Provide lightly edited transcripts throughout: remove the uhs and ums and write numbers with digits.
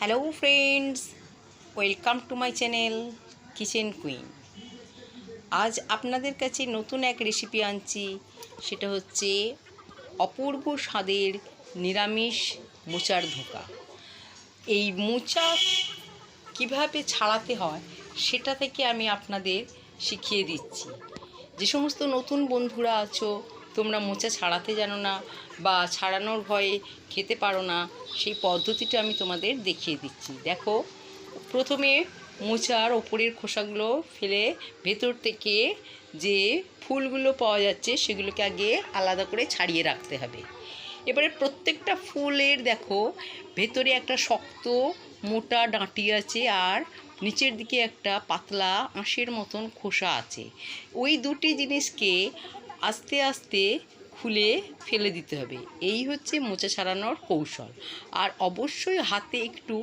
Hello friends, welcome to my channel kitchen queen. আজ আপনাদের কাছে নতুন এক রেসিপি আনছি। সেটা হচ্ছে অপূর্ব স্বাদের নিরামিষ মোচার ধোকা। এই মোচা কিভাবে ছাড়াতে হয় সেটা থেকে আমি আপনাদের শিখিয়ে দিচ্ছি। যে সমস্ত নতুন বন্ধুরা আছো, তোমরা মোচা ছাড়াতে জানো না বা ছাড়ানোর ভয়ে খেতে পারো না, সেই পদ্ধতিটা আমি তোমাদের দেখিয়ে দিচ্ছি। দেখো, প্রথমে মোচার ওপরের খোসাগুলো ফেলে ভেতর থেকে যে ফুলগুলো পাওয়া যাচ্ছে সেগুলোকে আগে আলাদা করে ছাড়িয়ে রাখতে হবে। এবারে প্রত্যেকটা ফুলের দেখো ভেতরে একটা শক্ত মোটা ডাঁটি আছে আর নিচের দিকে একটা পাতলা আঁশের মতন খোসা আছে। ওই দুটি জিনিসকে আস্তে আস্তে খুলে ফেলে দিতে হবে। এই হচ্ছে মোচা ছাড়ানোর কৌশল। আর অবশ্যই হাতে একটু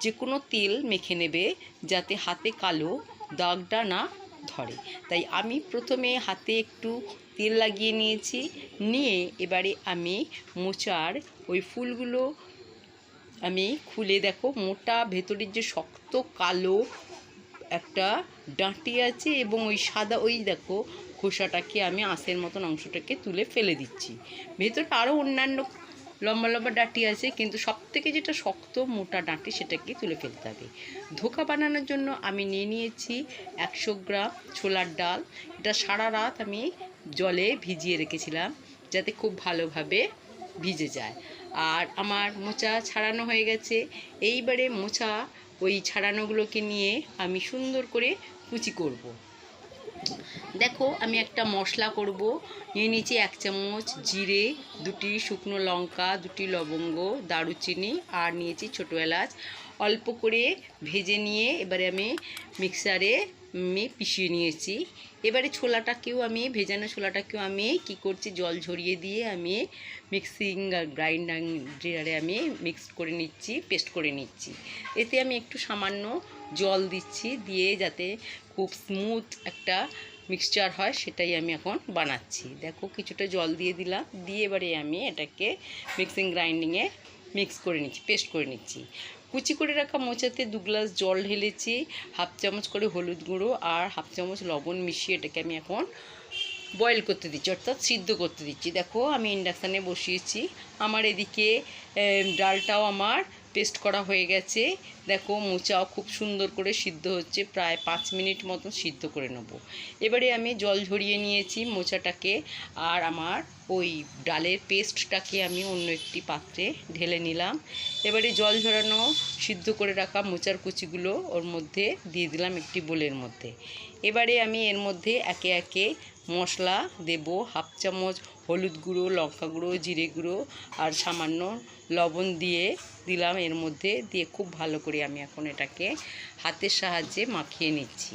যে কোনো তেল মেখে নেবে যাতে হাতে কালো দাগটা না ধরে। তাই আমি প্রথমে হাতে একটু তেল লাগিয়ে নিয়েছি, নিয়ে এবারে আমি মোচার ওই ফুলগুলো আমি খুলে দেখো মোটা ভেতরের যে শক্ত কালো একটা ডাঁটি আছে এবং ওই সাদা ওই দেখো খোসাটাকে আমি আঁশের মতন অংশটাকে তুলে ফেলে দিচ্ছি। ভেতরটা আরও অন্যান্য লম্বা লম্বা ডাঁটি আছে, কিন্তু সবথেকে যেটা শক্ত মোটা ডাঁটি সেটাকে তুলে ফেলতে হবে। ধোকা বানানোর জন্য আমি নিয়ে নিয়েছি 100 গ্রাম ছোলার ডাল। এটা সারা রাত আমি জলে ভিজিয়ে রেখেছিলাম যাতে খুব ভালোভাবে ভিজে যায়। আর আমার মোচা ছাড়ানো হয়ে গেছে। এইবারে মোচা ওই ছাড়ানোগুলোকে নিয়ে আমি সুন্দর করে কুচি করব। দেখো, আমি একটা মশলা করব। নিয়ে নিয়েছি 1 চামচ জিরে, 2টি শুকনো লঙ্কা, 2টি লবঙ্গ, দারুচিনি আর নিয়েছি ছোটো এলাচ। অল্প করে ভেজে নিয়ে এবারে আমি মিক্সারে পিষিয়ে নিয়েছি। এবারে ছোলাটাকেও আমি ভেজানো ছোলাটাকেও আমি কি করছি, জল ঝরিয়ে দিয়ে আমি মিক্সিং গ্রাইন্ডারে আমি মিক্স করে নিচ্ছি, পেস্ট করে নিচ্ছি। এতে আমি একটু সামান্য জল দিচ্ছি, দিয়ে যাতে খুব স্মুথ একটা মিক্সচার হয় সেটাই আমি এখন বানাচ্ছি। দেখো, কিছুটা জল দিয়ে দিলাম, দিয়ে এবারে আমি এটাকে মিক্সিং গ্রাইন্ডিংয়ে মিক্স করে নিচ্ছি, পেস্ট করে নিচ্ছি। কুচি করে রাখা মোচাতে 2 গ্লাস জল ঢেলেছি, 1/2 চামচ করে হলুদ গুঁড়ো আর 1/2 চামচ লবণ মিশিয়ে এটাকে আমি এখন বয়েল করতে দিচ্ছি, অর্থাৎ সিদ্ধ করতে দিচ্ছি। দেখো, আমি ইন্ডাকশানে বসিয়েছি। আমার এদিকে ডালটাও আমার পেস্ট করা হয়ে গেছে। দেখো, মোচাও খুব সুন্দর করে সিদ্ধ হচ্ছে, প্রায় 5 মিনিট মতো সিদ্ধ করে নেব। এবারে আমি জল ঝরিয়ে নিয়েছি মোচাটাকে, আর আমার ওই ডালের পেস্টটাকে আমি অন্য একটি পাত্রে ঢেলে নিলাম। এবারে জল ঝরানো সিদ্ধ করে রাখা মোচার কুচিগুলো ওর মধ্যে দিয়ে দিলাম একটি বোলের মধ্যে। এবারে আমি এর মধ্যে একে একে মশলা দেব। 1/2 চামচ হলুদ গুঁড়ো, লঙ্কা গুঁড়ো, জিরে গুঁড়ো আর সামান্য লবণ দিয়ে দিলাম এর মধ্যে। দিয়ে খুব ভালো করে আমি এখন এটাকে হাতের সাহায্যে মাখিয়ে নিচ্ছি।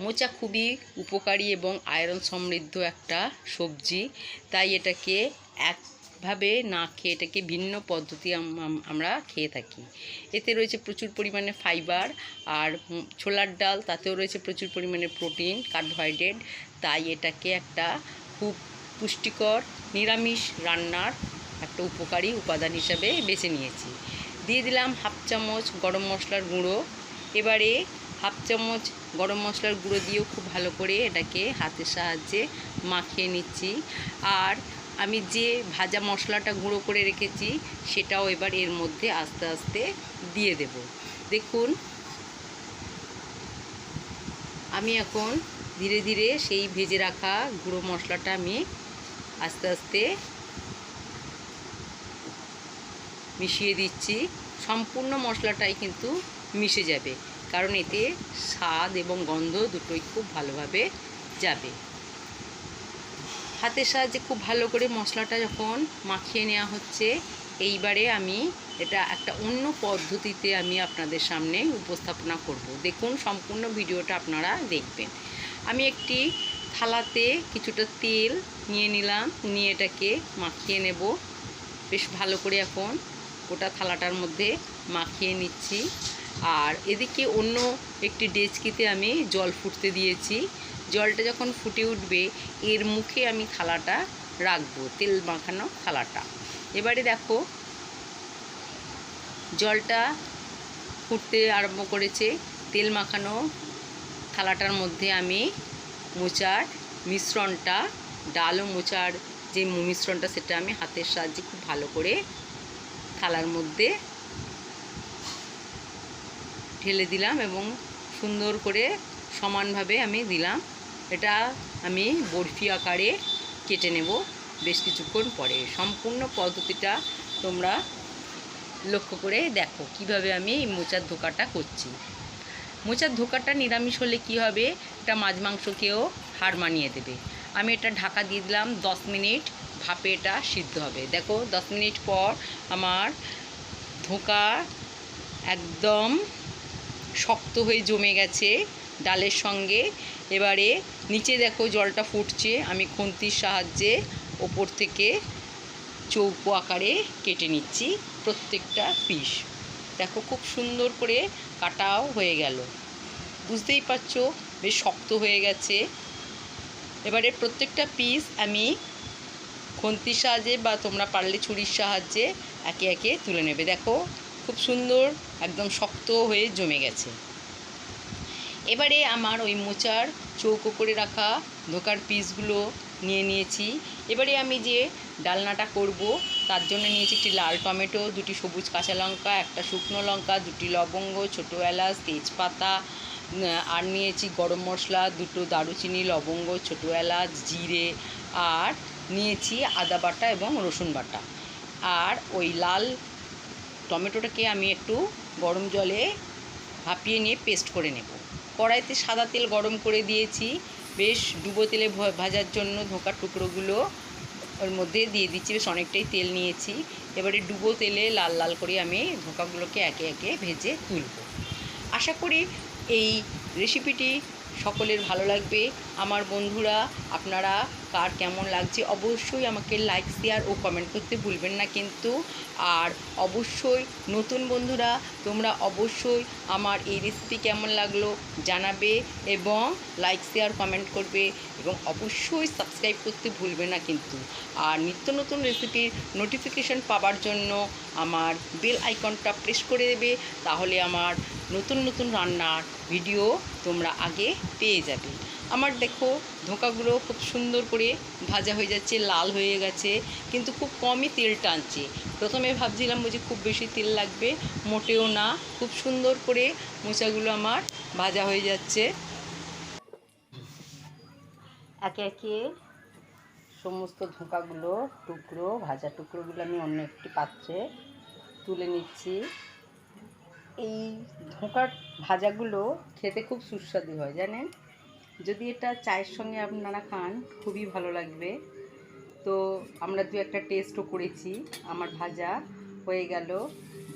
মোচা খুবই উপকারী এবং আয়রন সমৃদ্ধ একটা সবজি, তাই এটাকে একভাবে না খেয়ে এটাকে ভিন্ন পদ্ধতি আমরা খেয়ে থাকি। এতে রয়েছে প্রচুর পরিমাণে ফাইবার, আর ছোলার ডাল তাতেও রয়েছে প্রচুর পরিমাণে প্রোটিন, কার্বোহাইড্রেট। তাই এটাকে একটা খুব পুষ্টিকর নিরামিষ রান্নার একটা উপকারী উপাদান হিসাবে বেছে নিয়েছি। দিয়ে দিলাম 1/2 চামচ গরম মশলার গুঁড়ো। এবারে 1/2 চামচ গরম মশলার গুঁড়ো দিয়েও খুব ভালো করে এটাকে হাতের সাহায্যে মাখিয়ে নিচ্ছি। আর আমি যে ভাজা মশলাটা গুঁড়ো করে রেখেছি সেটাও এবার এর মধ্যে আস্তে আস্তে দিয়ে দেব। দেখুন, আমি এখন ধীরে ধীরে সেই ভেজে রাখা গুঁড়ো মশলাটা আমি আস্তে আস্তে মিশিয়ে দিচ্ছি। সম্পূর্ণ মশলাটাই কিন্তু মিশে যাবে, কারণ এতে স্বাদ এবং গন্ধ দুটোই খুব ভালোভাবে যাবে। হাতের সাহায্যে খুব ভালো করে মশলাটা যখন মাখিয়ে নেওয়া হচ্ছে, এইবারে আমি এটা একটা অন্য পদ্ধতিতে আমি আপনাদের সামনে উপস্থাপনা করব। দেখুন, সম্পূর্ণ ভিডিওটা আপনারা দেখবেন। আমি একটি থালাতে কিছুটা তেল নিয়ে নিলাম, নিয়ে এটাকে মাখিয়ে নেব বেশ ভালো করে। এখন গোটা থালাটার মধ্যে মাখিয়ে নিচ্ছি। আর এদিকে অন্য একটি ডেচকিতে আমি জল ফুটতে দিয়েছি। জলটা যখন ফুটে উঠবে এর মুখে আমি থালাটা রাখবো, তেল মাখানো থালাটা। এবারে দেখো, জলটা ফুটতে আরম্ভ করেছে। তেল মাখানো থালাটার মধ্যে আমি মোচার মিশ্রণটা, ডাল ও মোচার যে মিশ্রণটা, সেটা আমি হাতের সাহায্যে খুব ভালো করে থালার মধ্যে ঢেলে দিলাম এবং সুন্দর করে সমানভাবে আমি দিলাম। এটা আমি বরফি আকারে কেটে নেব বেশ কিছুক্ষণ পরে। সম্পূর্ণ পদ্ধতিটা তোমরা লক্ষ্য করে দেখো কিভাবে আমি এই মোচার ধোকাটা করছি। মোচার ধোকাটা নিরামিষ হলে কি হবে, এটা মাছ মাংসকেও হার মানিয়ে দেবে। আমি এটা ঢাকা দিয়ে দিলাম, 10 মিনিট ভাপে এটা সিদ্ধ হবে। দেখো 10 মিনিট পর আমার ধোকা একদম শক্ত হয়ে জমে গেছে ডালের সঙ্গে। এবারে নিচে দেখো জলটা ফুটছে, আমি খুন্তির সাহায্যে ওপর থেকে চৌকো আকারে কেটে নিচ্ছি প্রত্যেকটা পিস। দেখো খুব সুন্দর করে কাটাও হয়ে গেল, বুঝতেই পারছো বেশ শক্ত হয়ে গেছে। এবারে প্রত্যেকটা পিস আমি খুন্তির সাহায্যে বা তোমরা পারলে ছুরির সাহায্যে একে একে তুলে নেবে। দেখো খুব সুন্দর একদম শক্ত হয়ে জমে গেছে। এবারে আমার ওই মোচার চৌকো করে রাখা ধোকার পিসগুলো নিয়ে নিয়েছি। এবারে আমি যে ডালনাটা করব তার জন্য নিয়েছি একটি লাল টমেটো, 2টি সবুজ কাঁচা লঙ্কা, একটা শুকনো লঙ্কা, 2টি লবঙ্গ, ছোটো এলাচ, তেজপাতা, আর নিয়েছি গরম মশলা, 2টো দারুচিনি, লবঙ্গ, ছোটো এলাচ, জিরে, আর নিয়েছি আদা বাটা এবং রসুন বাটা। আর ওই লাল টমেটোটাকে আমি একটু গরম জলে ভাপিয়ে নিয়ে পেস্ট করে নেব। কড়াইতে সাদা তেল গরম করে দিয়েছি, বেশ ডুবো তেলে ভাজার জন্য ধোকার টুকরোগুলো ওর মধ্যে দিয়ে দিচ্ছি। বেশ অনেকটাই তেল নিয়েছি। এবারে ডুবো তেলে লাল লাল করে আমি ধোকাগুলোকে একে একে ভেজে তুলব। আশা করি এই রেসিপিটি সকলের ভালো লাগবে। আমার বন্ধুরা, আপনারা কার কেমন লাগছে অবশ্যই আমাকে লাইক, শেয়ার ও কমেন্ট করতে ভুলবেন না কিন্তু। আর অবশ্যই নতুন বন্ধুরা, তোমরা অবশ্যই আমার এই রেসিপি কেমন লাগলো জানাবে এবং লাইক, শেয়ার, কমেন্ট করবে এবং অবশ্যই সাবস্ক্রাইব করতে ভুলবে না কিন্তু। আর নিত্য নতুন রেসিপির নোটিফিকেশান পাওয়ার জন্য আমার বেল আইকনটা প্রেস করে দেবে, তাহলে আমার নতুন নতুন রান্নার ভিডিও তোমরা আগে পেয়ে যাবে। আমার দেখো ধোকাগুলো খুব সুন্দর করে ভাজা হয়ে যাচ্ছে, লাল হয়ে গেছে, কিন্তু খুব কমই তেল টানছে। প্রথমে ভাবছিলাম যে খুব বেশি তেল লাগবে, মোটেও না। খুব সুন্দর করে মোচাগুলো আমার ভাজা হয়ে যাচ্ছে। একে একে সমস্ত ধোকাগুলো ভাজা টুকরোগুলো আমি অন্য একটি পাত্রে তুলে নিচ্ছি। এই ধোকার ভাজাগুলো খেতে খুব সুস্বাদু হয় জানেন। যদি এটা চায়ের সঙ্গে আপনারা খান খুবই ভালো লাগবে। তো আমরা দু একটা টেস্টও করেছি। আমার ভাজা হয়ে গেল,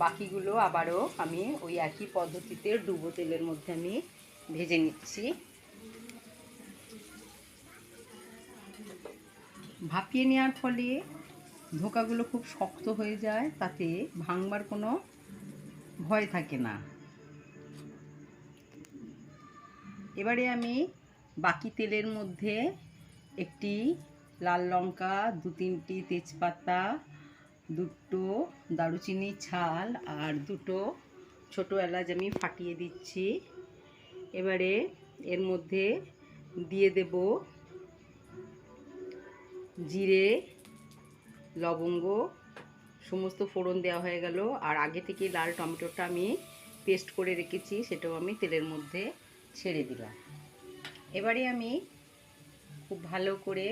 বাকিগুলো আবারও আমি ওই একই পদ্ধতিতে ডুবো তেলের মধ্যে আমি ভেজে নিচ্ছি। ভাপিয়ে নেওয়ার ফলে ধোকাগুলো খুব শক্ত হয়ে যায়, তাতে ভাঙবার কোনো ভয় থাকে না। এবারে আমি বাকি তেলের মধ্যে একটি লাল লঙ্কা, 2-3টি তেজপাতা, 2টো দারুচিনি ছাল আর 2টো ছোটো এলাচ আমি ফাটিয়ে দিচ্ছি। এবারে এর মধ্যে দিয়ে দেব জিরে, লবঙ্গ, সমস্ত ফোড়ন দেওয়া হয়ে গেল। আর আগে থেকে লাল টমেটোটা আমি পেস্ট করে রেখেছি, সেটাও আমি তেলের মধ্যে ছেড়ে দিলাম। এবারে আমি খুব ভালো করে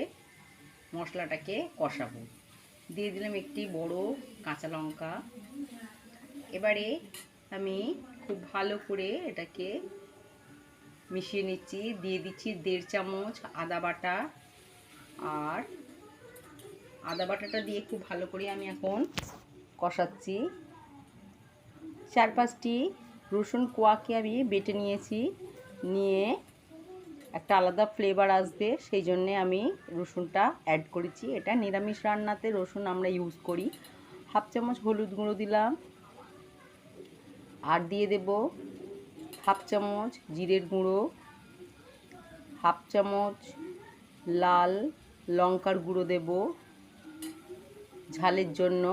মশলাটাকে কষাবো। দিয়ে দিলাম একটি বড় কাঁচা লঙ্কা। এবারে আমি খুব ভালো করে এটাকে মিশিয়ে নিচ্ছি। দিয়ে দিচ্ছি 1.5 চামচ আদা বাটা। আর আদা বাটাটা দিয়ে খুব ভালো করে আমি এখন কষাচ্ছি। 4-5টি রসুন কোয়াকে আমি বেটে নিয়েছি, নিয়ে একটা আলাদা ফ্লেভার আসবে সেই জন্যে আমি রসুনটা অ্যাড করেছি। এটা নিরামিষ রান্নাতে রসুন আমরা ইউজ করি। 1/2 চামচ হলুদ গুঁড়ো দিলাম, আর দিয়ে দেব 1/2 চামচ জিরের গুঁড়ো, 1/2 চামচ লাল লঙ্কার গুঁড়ো দেব ঝালের জন্য,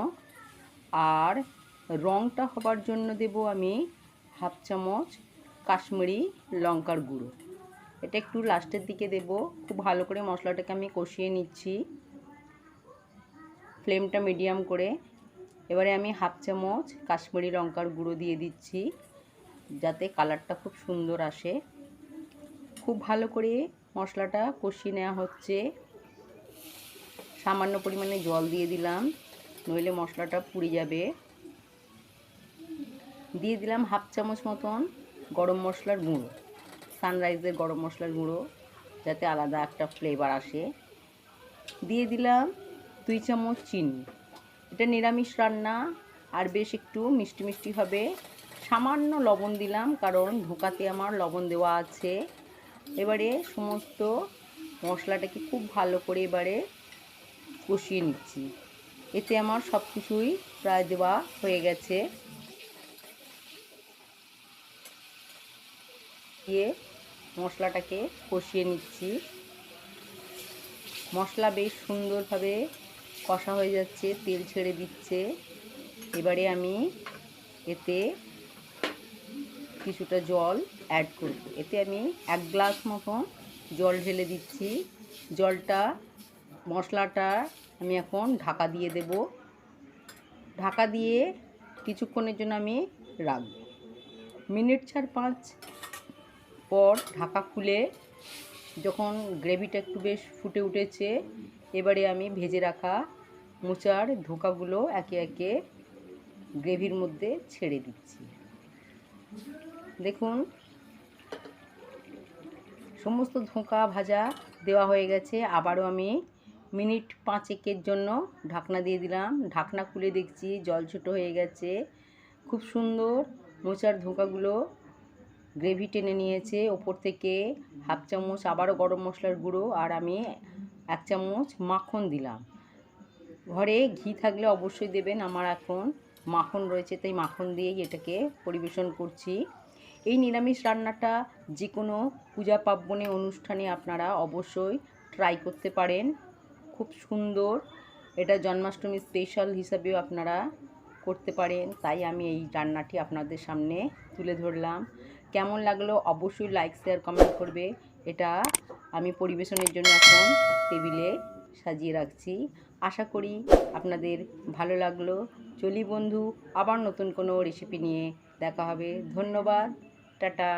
আর রঙটা হবার জন্য দেব আমি হাফ চামচ কাশ্মীরি লঙ্কার গুঁড়ো। এটা একটু লাস্টের দিকে দেব। খুব ভালো করে মশলাটাকে আমি কষিয়ে নিচ্ছি, ফ্লেমটা মিডিয়াম করে। এবারে আমি হাফ চামচ কাশ্মীরি লঙ্কার গুঁড়ো দিয়ে দিচ্ছি, যাতে কালারটা খুব সুন্দর আসে। খুব ভালো করে মশলাটা কষিয়ে নেওয়া হচ্ছে। সামান্য পরিমাণে জল দিয়ে দিলাম, নইলে মশলাটা পুড়ে যাবে। দিয়ে দিলাম হাফ চামচ মতন গরম মশলার গুঁড়ো, সানরাইজের গরম মশলার গুঁড়ো, যাতে আলাদা একটা ফ্লেভার আসে। দিয়ে দিলাম 2 চামচ চিনি। এটা নিরামিষ রান্না, আর বেশ একটু মিষ্টি মিষ্টি হবে। সামান্য লবণ দিলাম, কারণ ধোকাতে আমার লবণ দেওয়া আছে। এবারে সমস্ত মশলাটাকে খুব ভালো করে এবারে কষিয়ে নিচ্ছি। এতে আমার সব কিছুই প্রায় দেওয়া হয়ে গেছে। দিয়ে মশলাটাকে কষিয়ে নিচ্ছি। মশলা বেশ সুন্দরভাবে কষা হয়ে যাচ্ছে, তেল ছেড়ে দিচ্ছে। এবারে আমি এতে কিছুটা জল অ্যাড করব। এতে আমি 1 গ্লাস মতন জল ঢেলে দিচ্ছি। জলটা মশলাটা আমি এখন ঢাকা দিয়ে দেব। ঢাকা দিয়ে কিছুক্ষণের জন্য আমি রাখব। মিনিট 4-5 পর ঢাকা খুলে যখন গ্রেভিটা একটু বেশ ফুটে উঠেছে, এবারে আমি ভেজে রাখা মোচার ধোকাগুলো একে একে গ্রেভির মধ্যে ছেড়ে দিচ্ছি। দেখুন, সমস্ত ধোঁকা ভাজা দেওয়া হয়ে গেছে। আবারও আমি মিনিট 5-1 জন্য ঢাকনা দিয়ে দিলাম। ঢাকনা খুলে দেখছি জল ছোটো হয়ে গেছে। খুব সুন্দর মোচার ধোঁকাগুলো গ্রেভি টেনে নিয়েছে। ওপর থেকে হাফ চামচ আবারও গরম মশলার গুঁড়ো, আর আমি 1 চামচ মাখন দিলাম। ঘরে ঘি থাকলে অবশ্যই দেবেন, আমার এখন মাখন রয়েছে, তাই মাখন দিয়েই এটাকে পরিবেশন করছি। এই নিরামিষ রান্নাটা যে কোনো পূজা পার্বণে অনুষ্ঠানে আপনারা অবশ্যই ট্রাই করতে পারেন। খুব সুন্দর, এটা জন্মাষ্টমী স্পেশাল হিসাবেও আপনারা করতে পারেন, তাই আমি এই রান্নাটি আপনাদের সামনে তুলে ধরলাম। কেমন লাগলো অবশ্যই লাইক, শেয়ার, কমেন্ট করবে। এটা আমি পরিবেশনের জন্য এখন টেবিলে সাজিয়ে রাখছি। আশা করি আপনাদের ভালো লাগলো। চলি বন্ধু, আবার নতুন কোনো রেসিপি নিয়ে দেখা হবে। ধন্যবাদ, টাটা।